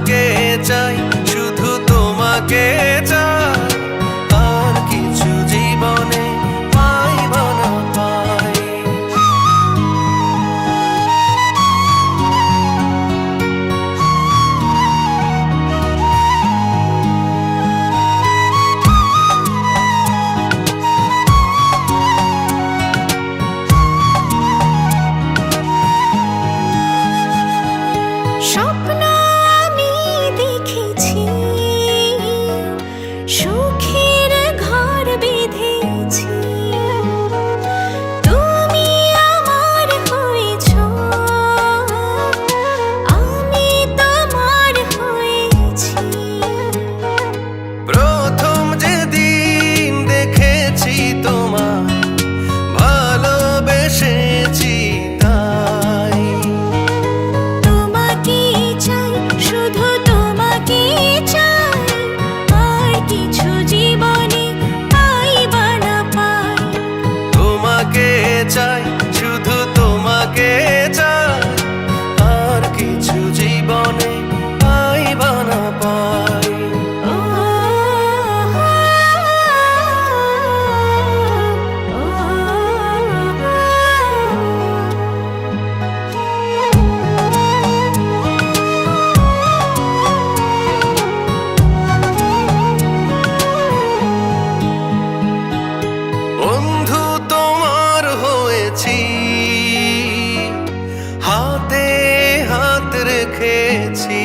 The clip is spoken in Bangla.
তোমাকে চাই, শুধু তোমাকে চাই, আর কিছু জীবনে পাইব না পাই। স্বপ্ন আমি দেখেছি, সুখের ঘর বেঁধেছি, তুমি আমার হয়েছ, আমি তোমার হয়েছি। প্রথম যেদিন দেখেছি তোমায়, ভালোবেসেছি তাই। তোমাকে চাই, শুধু তোমাকে চাই, আর কিছু জীবনে পাইব না পাই। তোমাকে চাই, শুধু তোমাকে চাই, আর কিছু জীবনে পাইব না পাই। ও বন্ধু তোমার হয়েছি, হাতে হাত রেখেছি।